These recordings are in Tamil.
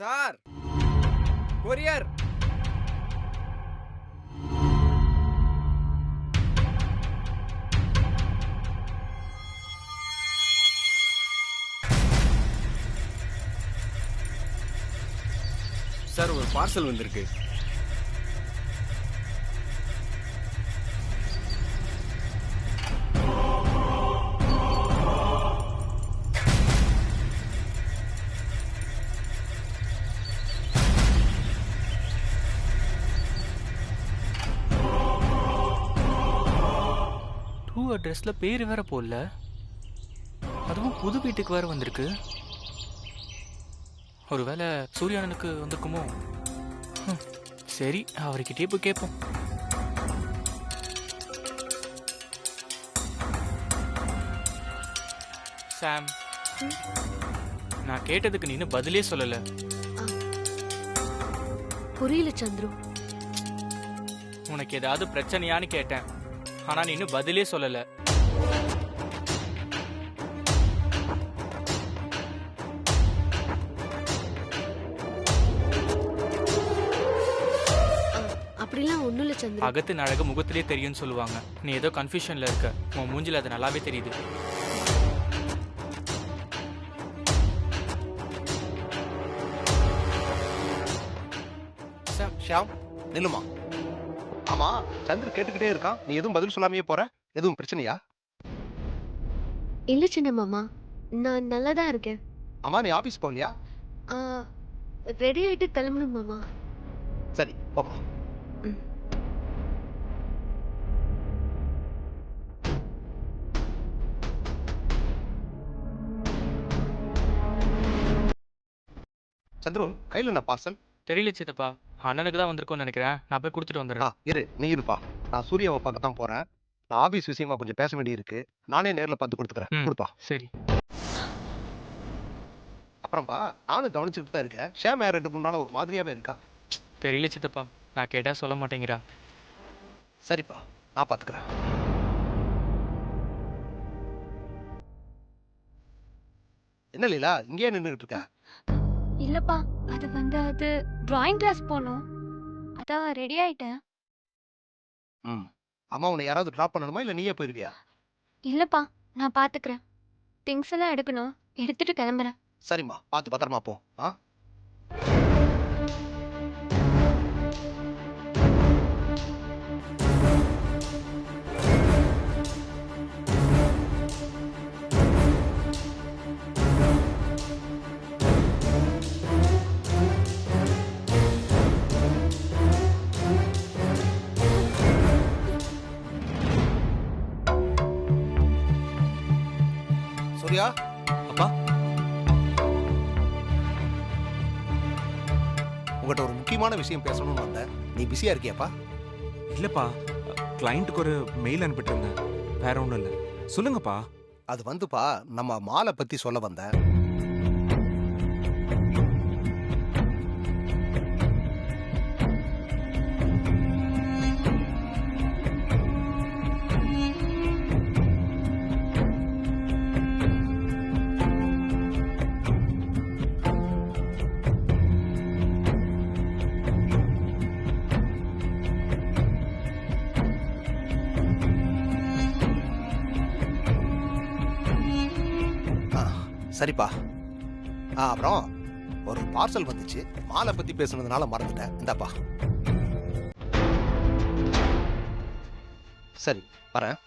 Sir, courier. சார், ஒரு பார்சல் வந்திருக்கு. டூ அட்ரஸ்ல பேர் வேற போடல, அதுவும் புது வீட்டுக்கு வேற வந்திருக்கு. ஒருவேளை சூர்யானனுக்கு வந்திருக்குமோ? சரி, அவர்கிட்டயே போய் கேட்போம். சாம், நான் கேட்டதுக்கு நீ இன்னும் பதிலே சொல்லல. புரியல சந்துரு. உனக்கு ஏதாவது பிரச்சனையான்னு கேட்டேன், ஆனா நீ இன்னும் பதிலே சொல்லல. அப்படிலாம் ஒண்ணும் இல்ல சந்துரு. அகத்தின் அழகு முகத்திலே தெரியும்னு சொல்லுவாங்க. நீ ஏதோ கன்ஃபியூஷன்ல இருக்க. உன் மூஞ்சில அது நல்லாவே தெரியுது. ஷியாம், நில்லுமா. ஆமா, சந்திர கேட்டுக்கிட்டே இருக்கான், நீ எதுவும் பதில் சொல்லாமையே போற. எதுவும் பிரச்சனையா? இல்ல சின்ன மாமா, நான் நல்லா தான் இருக்கேன். ஆமா, நீ ஆபீஸ் போகலையா? ரெடி ஆயிட்டு கிளம்பணும் மாமா. சரி, போகலாம். சந்துரு, கையில் என்ன பார்சல்? தெரியல சித்தப்பா, அண்ணனுக்கு தான் வந்திருக்கும்னு நினைக்கிறேன். நான் போய் கொடுத்துட்டு வந்துடுறேன். இரு, நீ இருப்பா. நான் சூர்யாவை பார்க்க தான் போறேன். நான் ஆபீஸ் விஷயமா கொஞ்சம் பேச வேண்டி இருக்கு. நானே நேரில் பார்த்து கொடுத்துக்கிறேன். கொடுப்பா. சரி. அப்புறம்பா, நானும் கவனிச்சுட்டு தான் இருக்கேன். ஷேம் 2-3 நாள் ஒரு மாதிரியாவே இருக்கா. தெரியல சித்தப்பா, நான் கேட்டா சொல்ல மாட்டேங்கிறா. சரிப்பா, நான் பார்த்துக்கிறேன். என்ன லீலா, இங்கேயே நின்றுட்டு இருக்க? இல்லப்பா, அது டிராயிங் கிளாஸ் போகணும், அதான் ரெடி ஆயிட்டேன். அம்மா உன்னை யாராவது ட்ராப் பண்ணணுமா, இல்லை நீயே போயிருவியா? இல்லப்பா, நான் பாத்துக்கிறேன். திங்ஸ் எல்லாம் எடுக்கணும், எடுத்துட்டு கிளம்புறேன். சரிம்மா, பார்த்து பத்திரமா போ. சூர்யா. அப்பா, உங்கள்கிட்ட ஒரு முக்கியமான விஷயம் பேசணும்னு வந்தேன். நீ பிஸியா இருக்கியாப்பா? இல்லப்பா, கிளைண்ட்டுக்கு ஒரு மெயில் அனுப்பிட்டு இருந்தேன், வேற ஒன்றும் இல்லை. சொல்லுங்கப்பா. அது வந்துப்பா, நம்ம மாலை பத்தி சொல்ல வந்தேன். சரிப்பா. அப்புறம் ஒரு பார்சல் வந்துச்சு, மாலை பத்தி பேசுனதுனால மறந்துட்டேன். இந்தாப்பா. சரி, வரேன்.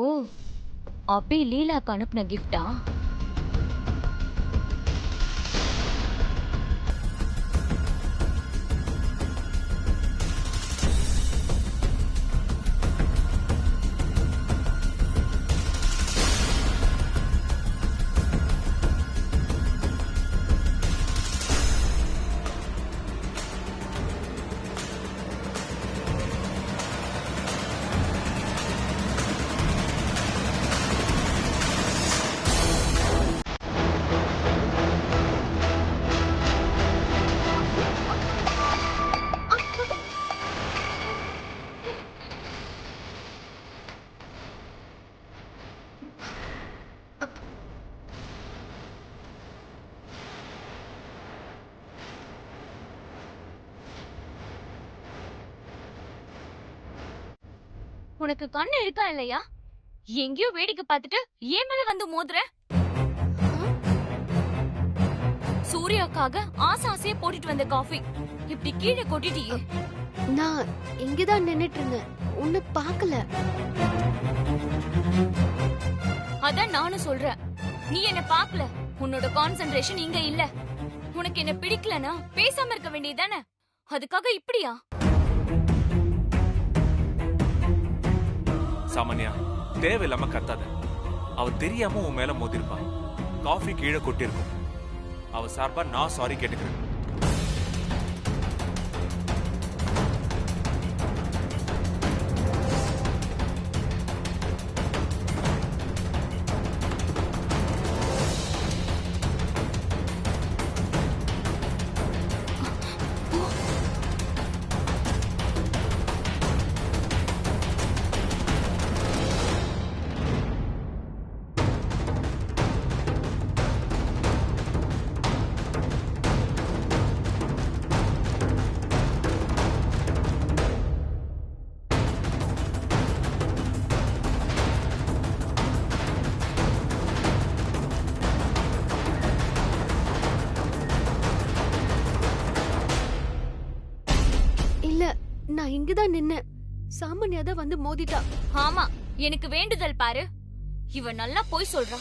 ஓ, அபி லீலாக்கு அனுப்புன கிஃப்டா? உனக்கு கண்ணு இருக்கா இல்லையா? எங்கேயோ வேடிக்கை பார்த்துட்டு ஏன் மேல வந்து மோதுற? சூர்யாக்காக ஆசையா போட்டுட்டு வந்த காஃபி இப்படி கீழே கொட்டிட்டியே. நான் இங்கதான் நின்னுட்டு இருந்தேன், உன்னை பார்க்கல. அதான் நானும் சொல்றேன், நீ என்ன பார்க்கல. உன்னோட கான்சென்ட்ரேஷன் இங்க இல்ல. உனக்கு என்ன பிடிக்கலனா பேசாம இருக்க வேண்டியதானே? அதுக்காக இப்படியா? சாமானியா, தேவையில்லாம கத்தாத. அவ தெரியாம உன் மேல மோதிருப்பா. காஃபி கீழே கொட்டிருக்கும். அவ சார்பா நான் சாரி கேட்டுக்கிறேன். இல்ல, நான் இங்கதான் நின்னேன். சாமானியா தான் வந்து மோதிட்டா. ஆமா, எனக்கு வேண்டுதல் பாரு. இவ நல்லா போய் சொல்றா.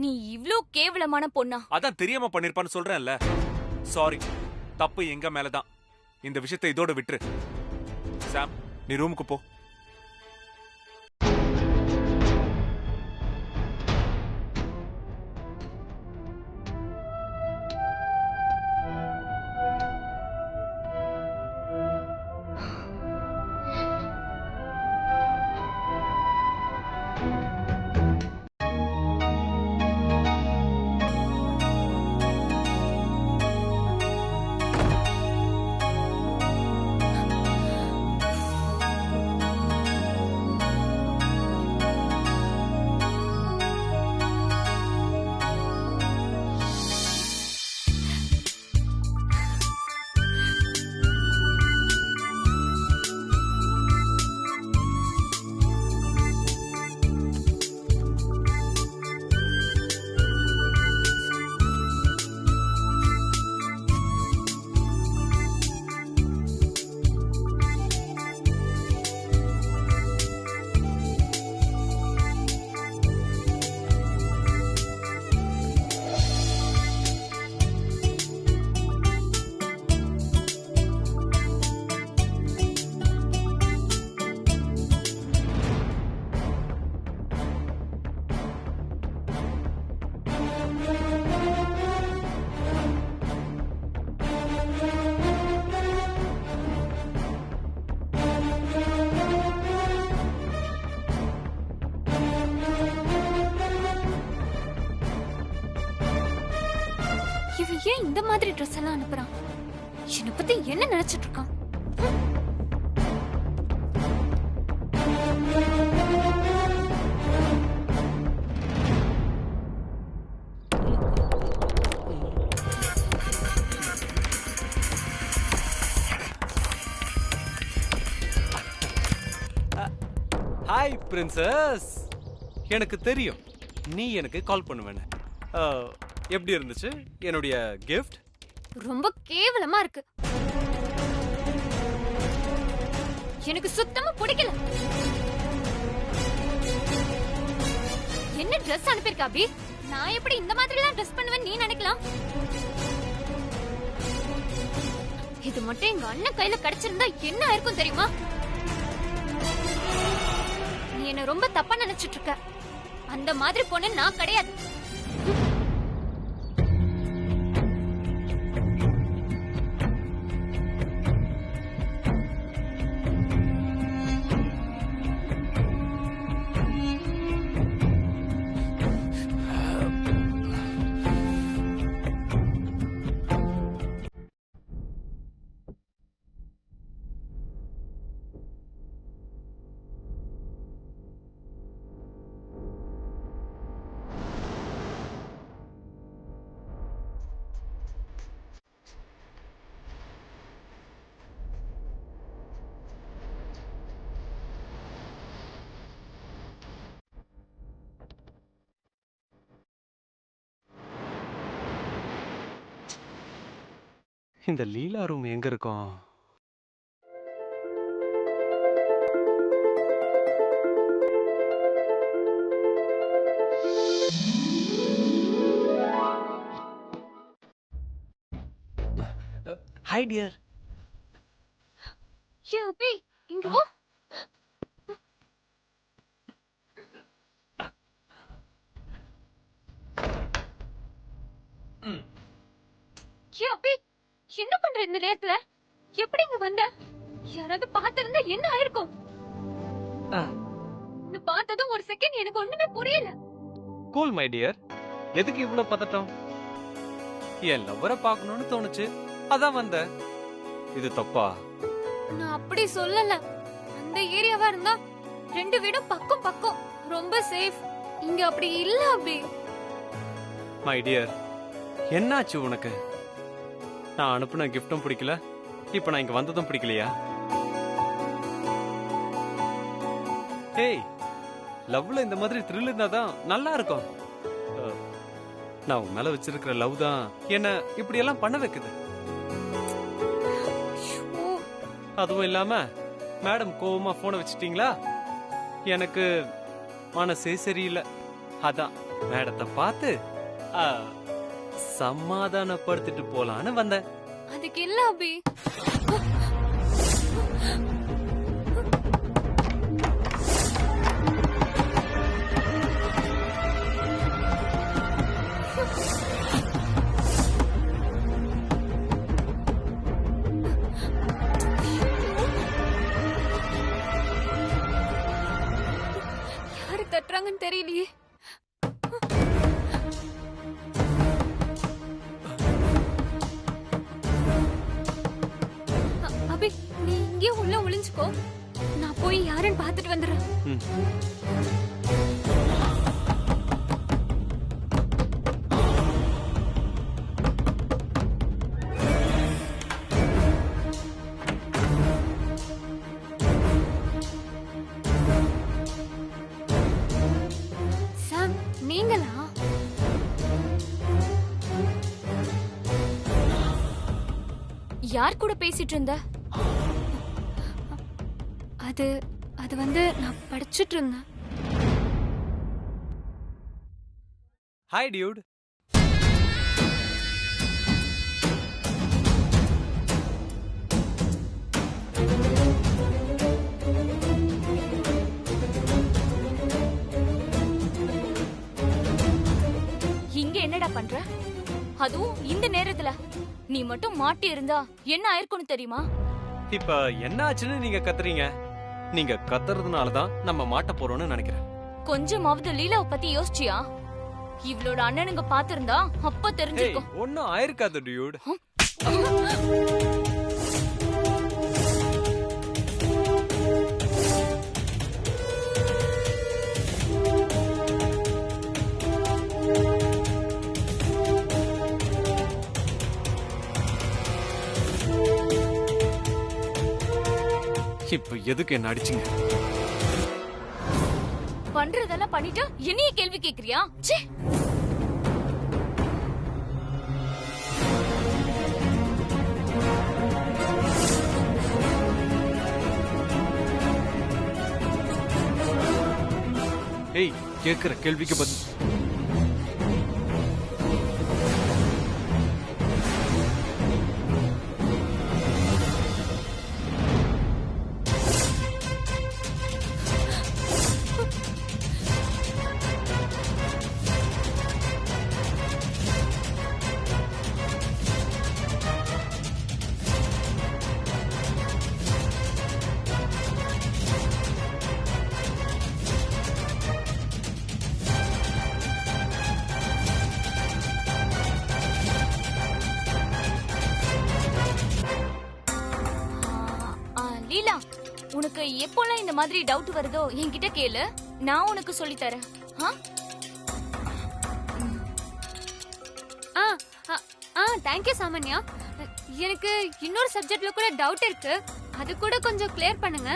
நீ இவ்ளோ கேவலமான பொண்ணா? அதான் தெரியாம பண்ணிருப்பான்னு சொல்றேன்ல. சாரி, தப்பு எங்க மேலதான். இந்த விஷயத்தை இதோட விட்டுரு. சாம், நீ ரூமுக்கு போ. மாதிரி ட்ரெஸ் எல்லாம் அனுப்புறான்? என்னை பத்தி என்ன நினைச்சிட்டு இருக்கான்? Hi princess. எனக்கு தெரியும் நீ எனக்கு கால் பண்ணுவேன்னு. எப்படி இருந்துச்சு என்னுடைய கிஃப்ட்? ரொம்ப கேவலமா இருக்கு. எனக்கு சுத்தமா பிடிக்கல. என்ன ட்ரெஸ் அனுப்பியிருக்க அபி? நான் எப்படி இந்த மாதிரி எல்லாம் ட்ரெஸ் பண்ணுவேன்னு நீ நினைக்கலாம்? இது மட்டும் எங்க அண்ணன் கையில கிடைச்சிருந்தா என்ன ஆயிருக்கும் தெரியுமா? நீ என்ன ரொம்ப தப்பா நினைச்சிட்டு இருக்க. அந்த மாதிரி பொண்ணு நான் கிடையாது. இந்த லீலா ரூம் எங்க இருக்கும்? Hi dear. ஏ அபி, இங்க வா. ஏ அபி, என்ன பண்ற இந்த நேரத்துல? எப்படி இங்க வந்த? யாராவது பார்த்திருந்தா என்ன ஆயிருக்கும்? நீ பார்த்ததும் ஒரு செகண்ட் எனக்கு ஒண்ணுமே புரியல. Cool my dear. எதுக்கு இவ்வளவு பதட்டம்? என் லவ்வரை பார்க்கணும்னு தோணுச்சு, அதான் வந்தேன். இது தப்பா? நான் அப்படி சொல்லல. அந்த ஏரியாவா இருந்தா 2 வீடும் பக்கம் பக்கம், ரொம்ப சேஃப். இங்க அப்படி இல்ல அபி. மை டியர், என்னாச்சு உனக்கு? நான் அனுப்புன கிஃப்டும் பிடிக்கல, இப்ப நான் இங்க வந்ததும் பிடிக்கலையா? ஹேய், லவ்ல இந்த மாதிரி த்ரில் இருந்தாதான் நல்லா இருக்கும். நான் உன் மேல வச்சிருக்கிற லவ் தான் என்ன இப்படி எல்லாம் பண்ண வைக்குது. அதுவும் இல்லாம மேடம் கோவமா போனை வச்சிட்டீங்களா? எனக்கு மனசே சரியில்லை. அதான் மேடத்தை பார்த்து சமாதானப்படுத்திட்டு போலான்னு வந்தேன். அதுக்கு இல்ல அபி. யாரு தட்டுறாங்கன்னு தெரியலையே. அபி, நீ இங்கே உள்ள ஒளிஞ்சுக்கோ. நான் போய் யாருன்னு பார்த்துட்டு வந்துடுறேன். சாம், நீங்களா? யார் கூட பேசிட்டு இருந்த? அது வந்து நான் படிச்சிட்டு இருந்தேன். Hi Dude. இங்க என்னடா பண்ற? அதுவும் இந்த நேரத்துல? நீ மட்டும் மாட்டி இருந்தா என்ன ஆயிருக்கும்னு தெரியுமா? இப்ப என்ன ஆச்சுன்னு நீங்க கத்துறீங்க? நீங்க கத்துறதுனாலதான் நம்ம மாட்ட போறோம்னு நினைக்கிறேன். கொஞ்சமாவது லீலாவை பத்தி யோசிச்சியா? இவளோட அண்ணனுங்க பாத்திருந்தா அப்ப ஹே தெரிஞ்சிருக்கும். ஒன்னும் ஆயிருக்காது டியூட். இப்ப எதுக்கு என்ன அடிச்சீங்க? பண்றதெல்லாம் பண்ணிட்டு என்னைய கேள்வி கேக்குறியா? ச்சே. ஏய் கேக்குற கேள்விக்கு பதில். லீலா, உனக்கு எப்போல்லாம் இந்த மாதிரி டவுட் வருதோ என்கிட்ட கேளு, நான் உனக்கு சொல்லி தரேன். தேங்க்யூ சாமான்யா. எனக்கு இன்னொரு சப்ஜெக்ட்ல கூட டவுட் இருக்கு, அது கூட கொஞ்சம் கிளியர் பண்ணுங்க.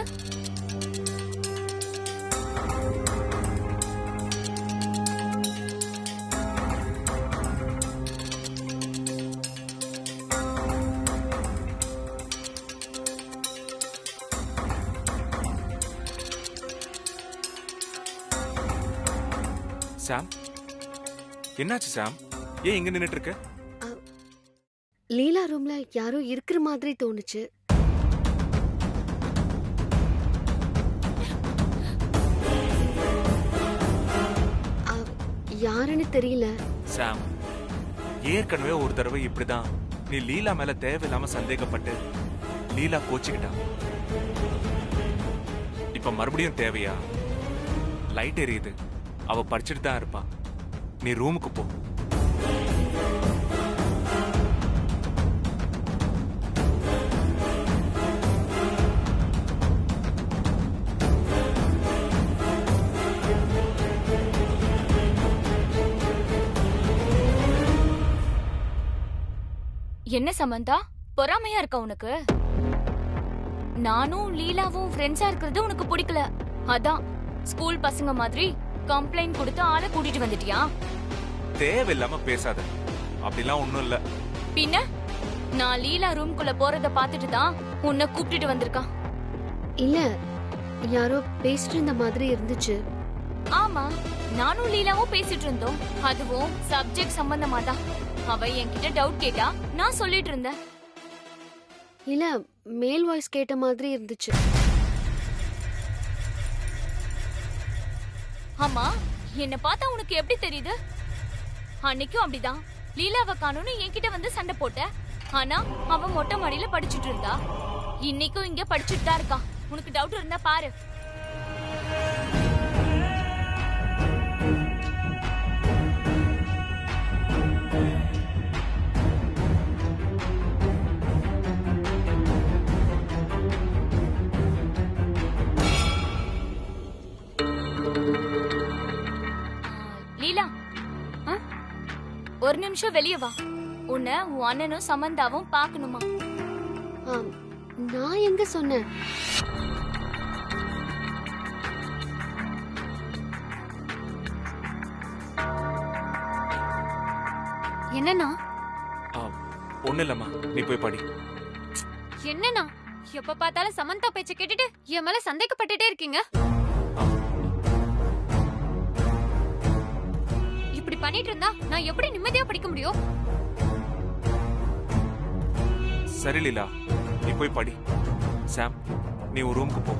சாம், என்னாச்சு சாம்? ஏன் இங்க நின்னுட்டு இருக்க? லீலா ரூம்ல யாரோ இருக்கிற மாதிரி தோணுச்சு. யாருன்னு தெரியல. சாம், ஏற்கனவே ஒரு தடவை இப்படிதான் நீ லீலா மேல தேவையில்லாம சந்தேகப்பட்டு லீலா கோச்சுக்கிட்டா. இப்ப மறுபடியும் தேவையா? லைட் எரியுது, அவ படிச்சுட்டு தான் இருப்பா. நீ ரூமுக்கு போ. என்ன சமந்தா, பொறாமையா இருக்கா உனக்கு? நானும் லீலாவும் ஃப்ரெண்ட்ஸா இருக்கிறது உனக்கு பிடிக்கல, அதான் ஸ்கூல் பசங்க மாதிரி கம்ப்ளைண்ட் கொடுத்து ஆளை கூட்டிட்டு வந்துட்டியா? தேவையில்லாம பேசாத, அப்படிலாம் ஒண்ணும் இல்ல. பின்ன நான் லீலா ரூம்குள்ள போறத பாத்துட்டு தான் உன்னை கூப்பிட்டுட்டு வந்திருக்கான். இல்ல, யாரோ பேசிட்டு இருந்த மாதிரி இருந்துச்சு. ஆமா, நானும் லீலாவும் பேசிட்டு இருந்தோம், அதுவும் சப்ஜெக்ட் சம்பந்தமா தான். அவ என்கிட்ட டவுட் கேட்டா, நான் சொல்லிட்டு இருந்தேன். இல்ல, மேல் வாய்ஸ் கேட்ட மாதிரி இருந்துச்சு. ஆமா, என்ன பார்த்தா உனக்கு எப்படி தெரியுது? அன்னைக்கும் அப்படிதான், லீலாவை காணும்னு என்கிட்ட வந்து சண்டை போட்ட. ஆனா அவ மொட்டை மாடியில படிச்சுட்டு இருந்தா. இன்னைக்கும் இங்க படிச்சுட்டு தான் இருக்கா. உனக்கு டவுட் இருந்தா பாரு. லீலா, ஒரு நிமிஷம் வெளியே வா. உன்னை உன் அண்ணனும் சமந்தாவும் பாக்கணுமா? நான் எங்க சொன்னேன்? என்னண்ணா? ஒண்ணு இல்லம்மா, நீ போய் படி. என்னண்ணா, எப்ப பார்த்தாலும் சமந்தா பேச்ச கேட்டுட்டு என் மேல சந்தேகப்பட்டுட்டே இருக்கீங்க. இப்படி பண்ணிட்டு இருந்தா நான் எப்படி நிம்மதியா படிக்க முடியும்? சரி லீலா, நீ போய் படி. சாம், நீ ஒரு ரூமுக்கு போ.